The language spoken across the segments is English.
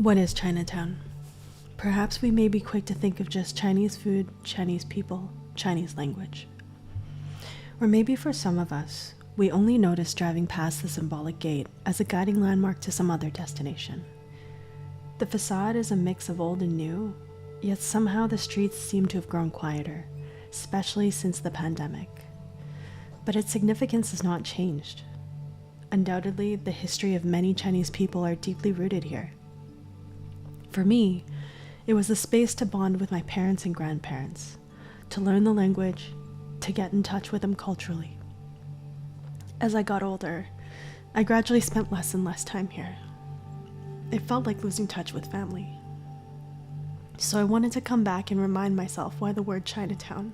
What is Chinatown? Perhaps we may be quick to think of just Chinese food, Chinese people, Chinese language. Or maybe for some of us, we only notice driving past the symbolic gate as a guiding landmark to some other destination. The facade is a mix of old and new, yet somehow the streets seem to have grown quieter, especially since the pandemic. But its significance has not changed. Undoubtedly, the history of many Chinese people are deeply rooted here. For me, it was a space to bond with my parents and grandparents, to learn the language, to get in touch with them culturally. As I got older, I gradually spent less and less time here. It felt like losing touch with family. So I wanted to come back and remind myself why the word Chinatown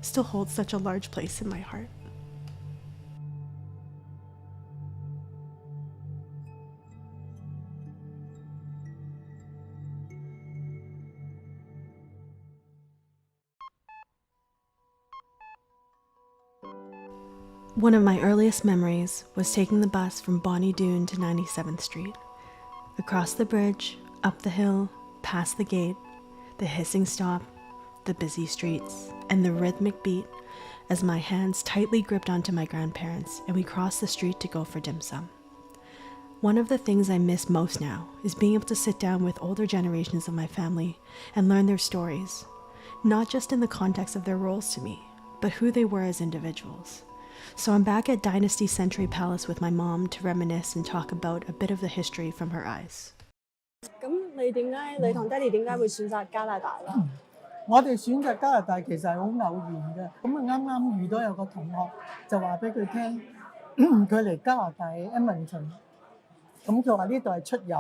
still holds such a large place in my heart. One of my earliest memories was taking the bus from Bonnie Doon to 97th Street. Across the bridge, up the hill, past the gate, the hissing stop, the busy streets, and the rhythmic beat as my hands tightly gripped onto my grandparents and we crossed the street to go for dim sum. One of the things I miss most now is being able to sit down with older generations of my family and learn their stories, not just in the context of their roles to me, but who they were as individuals. So I'm back at Dynasty Century Palace with my mom to reminisce and talk about a bit of the history from her eyes. 咁你同爹哋點解會選擇加拿大啦？我哋選擇加拿大其實係好偶然嘅，咁啊啱啱遇到有個同學就話俾佢聽，佢嚟加拿大 Edmonton， 咁佢話呢度係出遊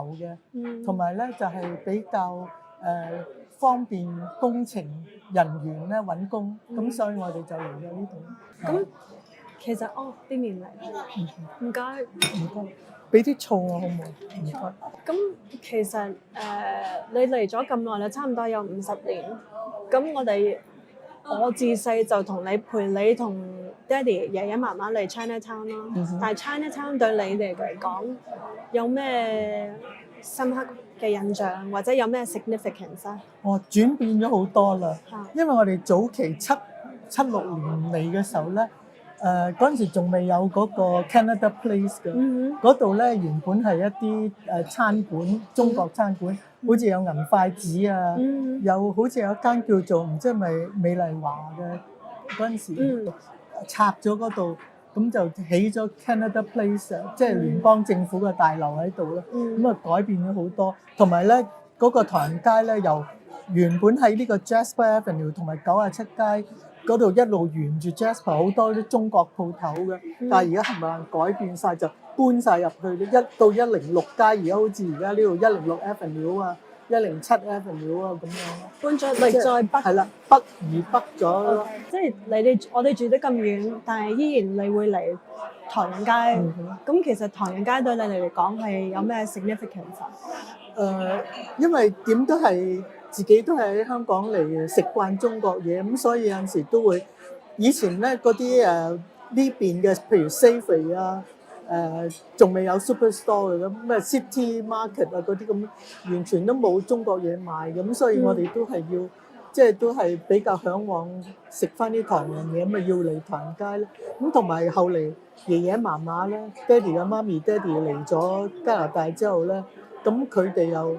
嘅，同埋咧就係比較方便工程人員咧揾工，咁所以我哋就嚟咗呢度。咁其實啲麵嚟，唔該。唔該，俾啲醋我好唔好？唔該。咁其實你嚟咗咁耐啦，差唔多有50年。咁我自細就陪你同爹哋、爺爺媽媽嚟 Chinatown 啦。但係 Chinatown 對你哋嚟講有咩深刻嘅印象，或者有咩 significance 啊？轉變咗好多啦，因為我哋早期76年嚟嘅時候咧。嗰陣時仲未有嗰個 Canada Place 嘅，嗰度咧原本係一啲餐館，中國餐館，好似有銀筷子啊，又好似有一間叫做唔知係咪美麗華嘅嗰陣時，拆咗嗰度，咁就起咗 Canada Place 啊，即係聯邦政府嘅大樓喺度啦，咁啊改變咗好多，同埋咧嗰個唐人街咧由原本喺呢個 Jasper Avenue 同埋97街。嗰度一路沿住 Jasper 好多啲中國鋪頭嘅，但係而家係咪改變晒就搬晒入去？一到106街，而家好似而家呢度106 Avenue 啊、107 Avenue 啊咁樣。搬咗嚟再北。係啦，北咗咯。即係我哋住得咁遠，但係依然你會嚟唐人街。咁其實唐人街對你嚟講係有咩 significance 啊？因為點都係。自己都係喺香港嚟食慣中國嘢，咁所以有陣時都會以前咧嗰啲呢邊嘅，譬如 Safeway 啊，仲未有 Superstore 嘅咁，咩 City Market 啊嗰啲咁，完全都冇中國嘢賣嘅，咁所以我哋都係要即係都係比較嚮往食翻啲唐人嘢，咁啊要嚟唐人街咧。咁同埋後嚟爺爺嫲嫲咧，爹哋嘅媽咪爹哋嚟咗加拿大之後咧，咁佢哋又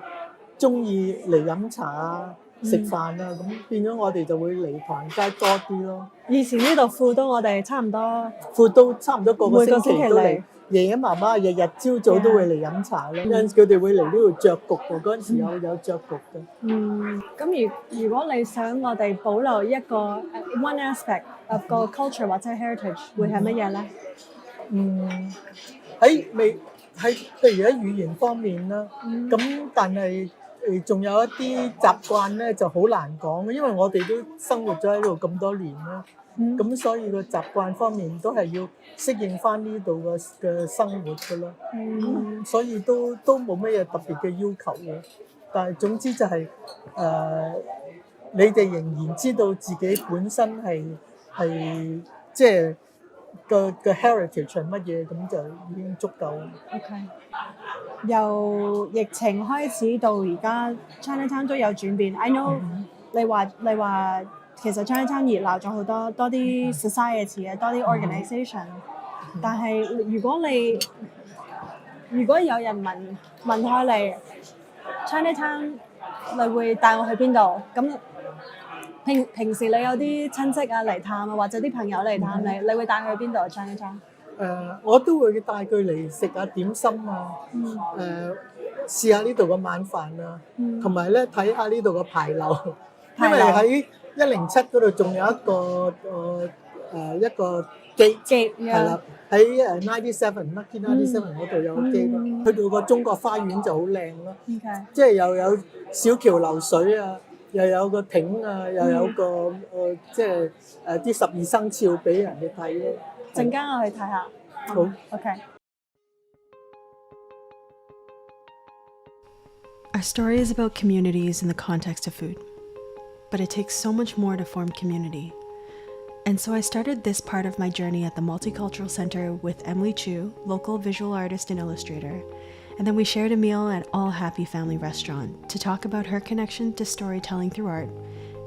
中意嚟飲茶啊、食飯啊，咁變咗我哋就會嚟唐人街多啲咯。以前呢度富都我哋差唔多，富都差唔多個星期都嚟。爺爺媽媽日日朝早都會嚟飲茶咧，有陣時佢哋會嚟呢度着局喎。嗰陣時有着局嘅。咁如果你想我哋保留一個one aspect of 個 culture 或者 heritage， 會係乜嘢咧？譬如喺語言方面啦，咁但係仲有一啲習慣咧就好難講，因為我哋都生活咗喺度咁多年啦，咁所以個習慣方面都係要適應翻呢度嘅生活噶啦，所以都冇乜嘢特別嘅要求嘅，但係總之就係你哋仍然知道自己本身係即係個 heritage 係乜嘢，咁就已經足夠。OK。由疫情開始到而家，Chinatown 都有轉變。I know 你話其實 Chinatown 熱鬧咗好多，多啲 society 嘅，多啲 organisation。但係如果有人問開你 Chinatown，你會帶我去邊度？咁平時你有啲親戚啊嚟探啊，或者啲朋友嚟探你，你會帶佢去邊度 Chinatown？我都會帶佢嚟食下點心啊，試下呢度嘅晚飯啊，同埋咧睇下呢度嘅牌樓，因為喺107嗰度仲有一個機係啦，喺Lucky 97嗰度有個機咯，去到個中國花園就好靚咯，即係又有小橋流水啊，又有個亭啊，又有個即係啲12生肖俾人哋睇咯。陣間我去睇下。好 ，OK。Our story is about communities in the context of food, but it takes so much more to form community. And so I started this part of my journey at the Multicultural Center with Emily Chu, local visual artist and illustrator, and then we shared a meal at All Happy Family Restaurant to talk about her connection to storytelling through art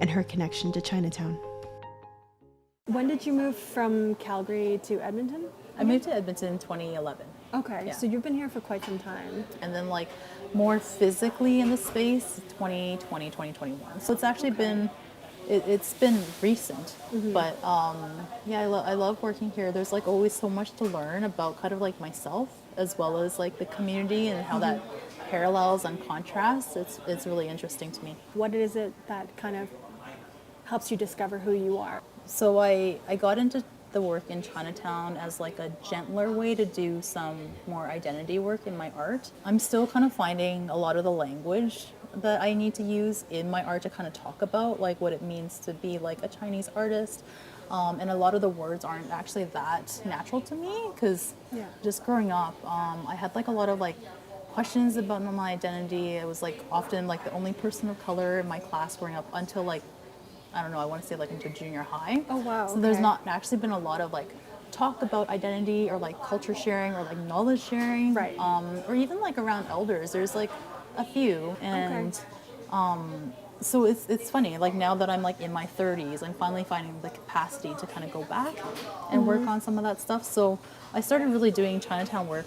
and her connection to Chinatown. When did you move from Calgary to Edmonton? I moved to Edmonton in 2011. Okay, Yeah. so you've been here for quite some time. And then like more physically in the space, 2020, 2021. So it's actually been, it's been recent. But yeah, I love working here. There's like always so much to learn about kind of like myself as well as like the community and how that parallels and contrasts. It's really interesting to me. What is it that kind of helps you discover who you are? So I got into the work in Chinatown as like a gentler way to do some more identity work in my art. I'm still kind of finding a lot of the language that I need to use in my art to kind of talk about like what it means to be like a Chinese artist. And a lot of the words aren't actually that natural to me because just growing up, I had like a lot of like questions about my identity. I was like often like the only person of color in my class growing up until like I don't know, I want to say like into junior high. Oh, wow. So there's not actually been a lot of like talk about identity or like culture sharing or like knowledge sharing. Right. Or even like around elders, there's like a few. And so it's funny, like now that I'm like in my 30s, I'm finally finding the capacity to kind of go back and work on some of that stuff. So I started really doing Chinatown work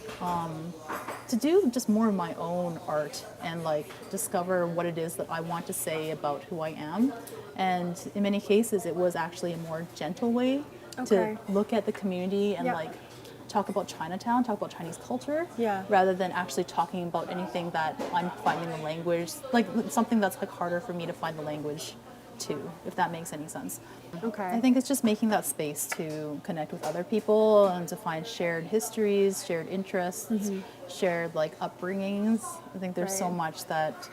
to do just more of my own art and like discover what it is that I want to say about who I am. And in many cases, it was actually a more gentle way to look at the community and like talk about Chinatown, talk about Chinese culture, rather than actually talking about anything that I'm finding the language, like something that's like harder for me to find the language to, if that makes any sense. Okay. I think it's just making that space to connect with other people and to find shared histories, shared interests, shared like upbringings. I think there's so much that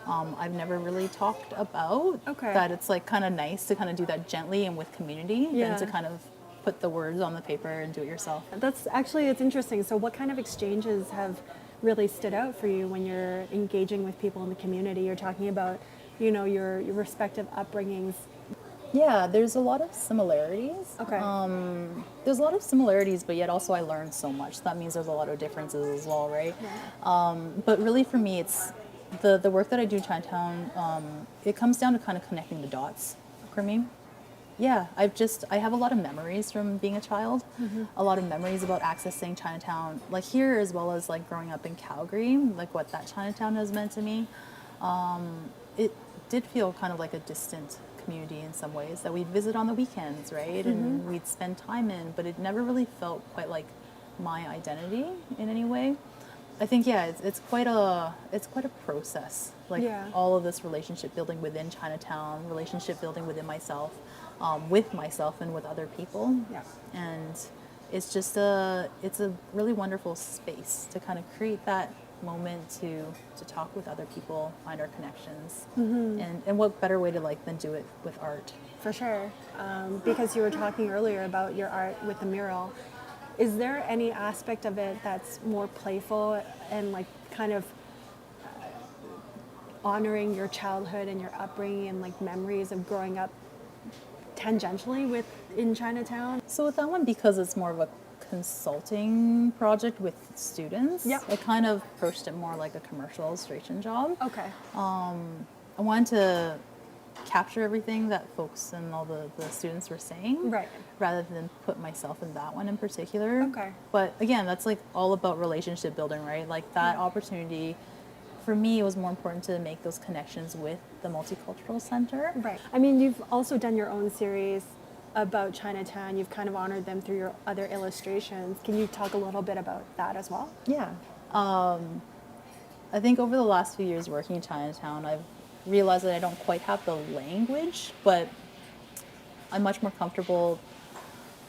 I've never really talked about. That it's like kind of nice to kind of do that gently and with community than to kind of put the words on the paper and do it yourself. That's actually, it's interesting. So what kind of exchanges have really stood out for you when you're engaging with people in the community? You're talking about, you know, your respective upbringings. Yeah, there's a lot of similarities. Okay. There's a lot of similarities, but yet also I learned so much. That means there's a lot of differences as well, right? But really for me, it's the work that I do in Chinatown, it comes down to kind of connecting the dots for me. Yeah, I have a lot of memories from being a child, a lot of memories about accessing Chinatown, like here as well as like growing up in Calgary, like what that Chinatown has meant to me. It did feel kind of like a distant community in some ways that we'd visit on the weekends, right? And we'd spend time in, but it never really felt quite like my identity in any way. I think it's quite a process, like all of this relationship building within Chinatown, relationship building within myself, with myself and with other people. And it's just it's a really wonderful space to kind of create that moment to talk with other people, find our connections, and what better way to like than do it with art. For sure, because you were talking earlier about your art with the mural. Is there any aspect of it that's more playful and like kind of honoring your childhood and your upbringing and like memories of growing up tangentially in Chinatown? So with that one, because it's more of a consulting project with students. Yep. I kind of approached it more like a commercial illustration job. Okay. I wanted to capture everything that folks and all the students were saying, Right. rather than put myself in that one in particular. Okay. But again, that's like all about relationship building, right? Like that opportunity, for me, it was more important to make those connections with the Multicultural Center. Right. I mean, you've also done your own series about Chinatown. You've kind of honored them through your other illustrations. Can you talk a little bit about that as well? Yeah. I think over the last few years working in Chinatown, I've realized that I don't quite have the language, but I'm much more comfortable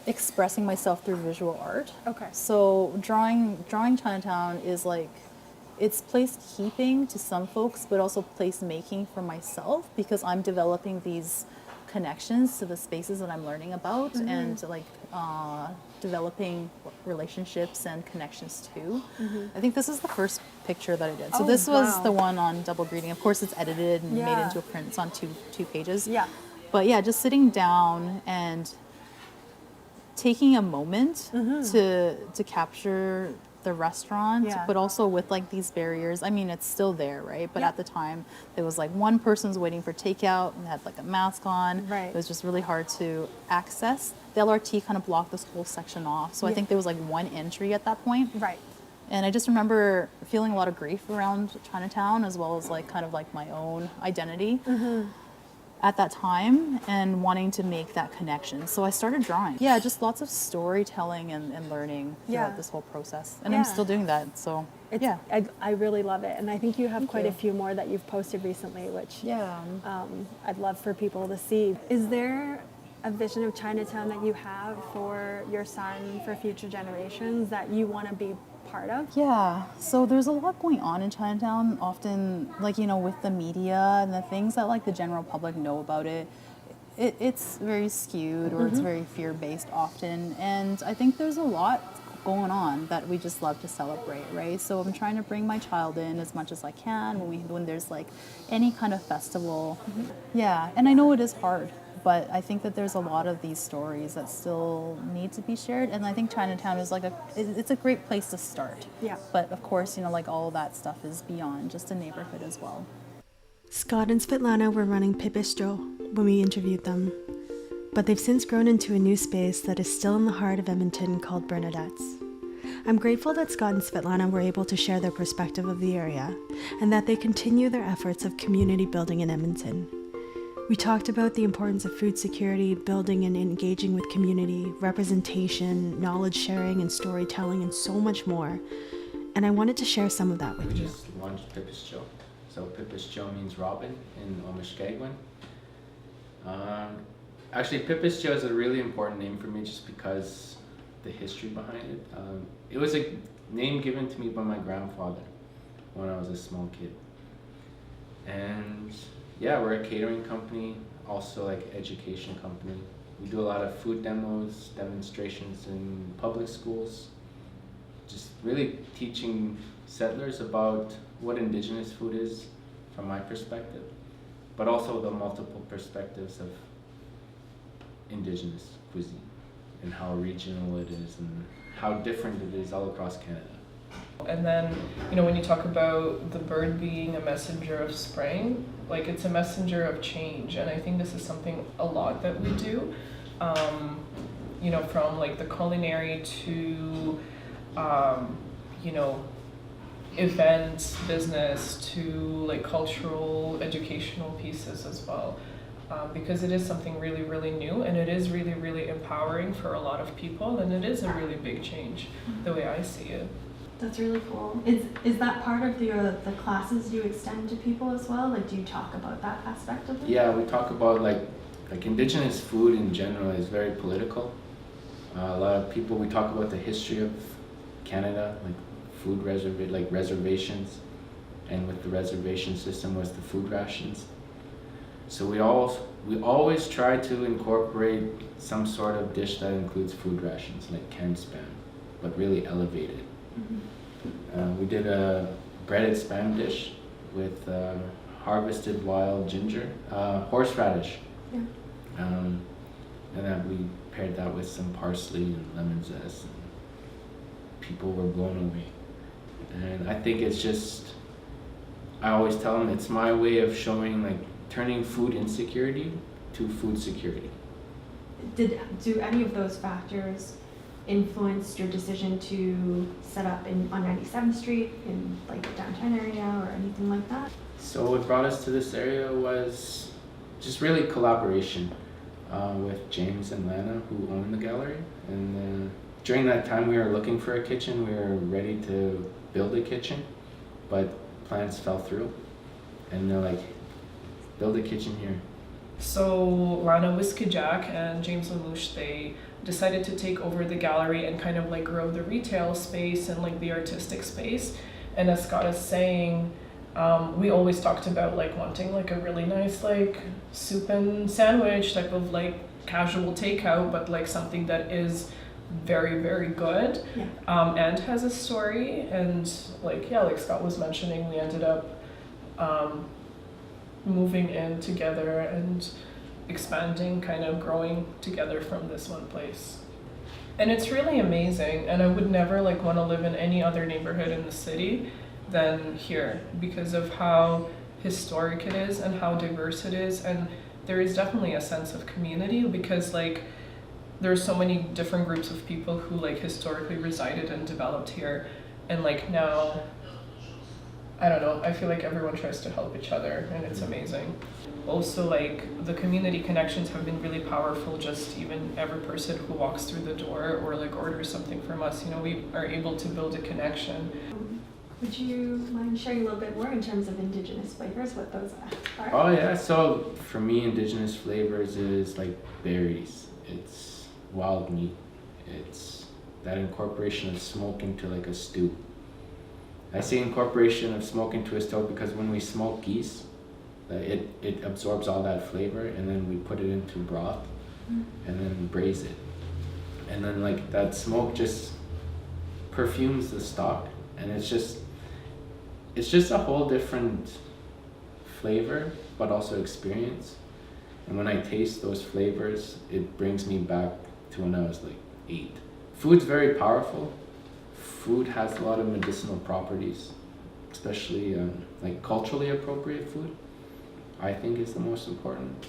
expressing myself through visual art. Okay. So drawing Chinatown is like, it's placekeeping to some folks, but also placemaking for myself, because I'm developing these connections to the spaces that I'm learning about, and like developing relationships and connections too. I think this is the first picture that I did. So Oh, this was wow. the one on double greeting. Of course, it's edited and made Yeah. into a print. It's on two pages. Yeah. But yeah, just sitting down and taking a moment to capture the restaurant, Yeah. but also with like these barriers. I mean, it's still there, right? But Yeah. at the time, there was like one person's waiting for takeout and had like a mask on. Right. It was just really hard to access. The LRT kind of blocked this whole section off. So I Yeah. think there was like one entry at that point. Right. And I just remember feeling a lot of grief around Chinatown, as well as like kind of like my own identity at that time, and wanting to make that connection. So I started drawing. Yeah, just lots of storytelling and learning throughout Yeah. this whole process. And Yeah. I'm still doing that. So It's, yeah. I really love it. And I think you have Thank quite you. a few more that you've posted recently, which Yeah. I'd love for people to see. Is there a vision of Chinatown that you have for your son, for future generations, that you want to be part of? Yeah, so there's a lot going on in Chinatown, often, like, you know, with the media and the things that, like, the general public know about it. It's very skewed, or it's very fear-based often, and I think there's a lot going on that we just love to celebrate, right? So I'm trying to bring my child in as much as I can when there's, like, any kind of festival. Yeah, and I know it is hard, but I think that there's a lot of these stories that still need to be shared, and I think Chinatown is like it's a great place to start. Yeah. But of course, you know, like all that stuff is beyond just a neighborhood as well. Scott and Svitlana were running Pei Pei Chei Ow when we interviewed them, but they've since grown into a new space that is still in the heart of Edmonton called Bernadette's. I'm grateful that Scott and Svitlana were able to share their perspective of the area, and that they continue their efforts of community building in Edmonton. We talked about the importance of food security, building and engaging with community, representation, knowledge sharing, and storytelling, and so much more. And I wanted to share some of that with We you. just launched Pei Pei Chei Ow. So Pei Pei Chei Ow means robin in Omishkagwin. Actually, Pei Pei Chei Ow is a really important name for me, just because the history behind it. It was a name given to me by my grandfather when I was a small kid. And yeah, we're a catering company, also like education company. We do a lot of food demos, demonstrations in public schools, just really teaching settlers about what Indigenous food is from my perspective, but also the multiple perspectives of Indigenous cuisine and how regional it is and how different it is all across Canada. And then, you know, when you talk about the bird being a messenger of spring, like it's a messenger of change. And I think this is something a lot that we do, you know, from like the culinary to, you know, events, business, to like cultural, educational pieces as well. Because it is something really, really new, and it is really, really empowering for a lot of people, and it is a really big change, the way I see it. That's really cool. Is that part of the classes you extend to people as well? Like, do you talk about that aspect of it? Yeah, we talk about like Indigenous food in general is very political. A lot of people, we talk about the history of Canada, like food reservations, and with the reservation system was the food rations. So we always try to incorporate some sort of dish that includes food rations, like canned spam, but really elevated. We did a breaded spam dish with harvested wild ginger, horseradish, and then we paired that with some parsley and lemon zest. people were blown away. And I think it's just, I always tell them it's my way of showing, like, turning food insecurity to food security. Do any of those factors influence your decision to set up on 97th Street in like the downtown area or anything like that? So what brought us to this area was just really collaboration with James and Lana, who own the gallery. And during that time we were looking for a kitchen. We were ready to build a kitchen, but plans fell through. And they're like, build a kitchen here. So Lana Wiskajak and James Lamouche, they decided to take over the gallery and kind of like grow the retail space and like the artistic space. And as Scott is saying, we always talked about like wanting like a really nice like soup and sandwich type of like casual takeout, but like something that is very, very good, and has a story. And like, yeah, like Scott was mentioning, we ended up moving in together and expanding, kind of growing together from this one place. And it's really amazing, and I would never like want to live in any other neighborhood in the city than here because of how historic it is and how diverse it is. And there is definitely a sense of community because like there's so many different groups of people who like historically resided and developed here, and like now, I don't know, I feel like everyone tries to help each other, and it's amazing. Also, like, the community connections have been really powerful. Just even every person who walks through the door or like orders something from us, you know, we are able to build a connection. Would you mind sharing a little bit more in terms of Indigenous flavors, what those are? Oh yeah, so for me, Indigenous flavors is like berries, it's wild meat, it's that incorporation of smoke into like a stew. I say incorporation of smoke into a stew because when we smoke geese, it absorbs all that flavor, and then we put it into broth and then braise it. And then like that smoke just perfumes the stock, and it's just a whole different flavor, but also experience. And when I taste those flavors, it brings me back to when I was like 8. Food's very powerful. Food has a lot of medicinal properties, especially like culturally appropriate food, I think is the most important.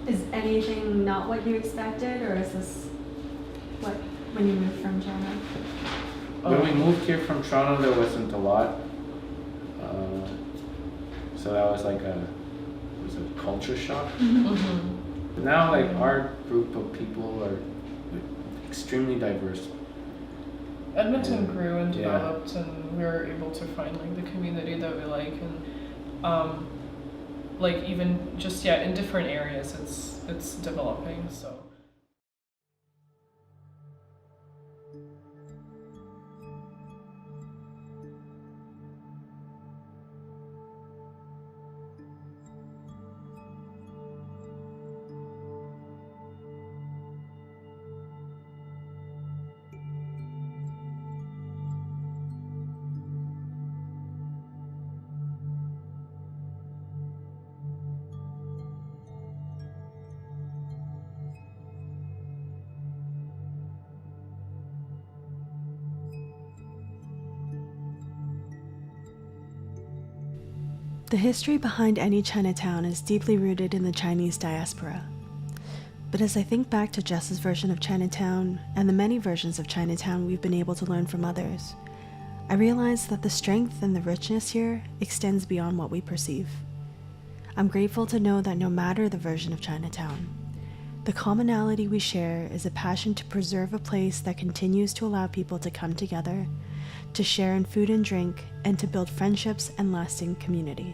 Is anything not what you expected, or is this what, when you moved from Toronto? When we moved here from Toronto, there wasn't a lot. So that was like a culture shock. But now like our group of people are extremely diverse. Edmonton grew and developed, and we were able to find like the community that we like, and like even just in different areas it's developing. So The history behind any Chinatown is deeply rooted in the Chinese diaspora. But as I think back to Jess's version of Chinatown and the many versions of Chinatown we've been able to learn from others, I realize that the strength and the richness here extends beyond what we perceive. I'm grateful to know that no matter the version of Chinatown, the commonality we share is a passion to preserve a place that continues to allow people to come together, to share in food and drink, and to build friendships and lasting community.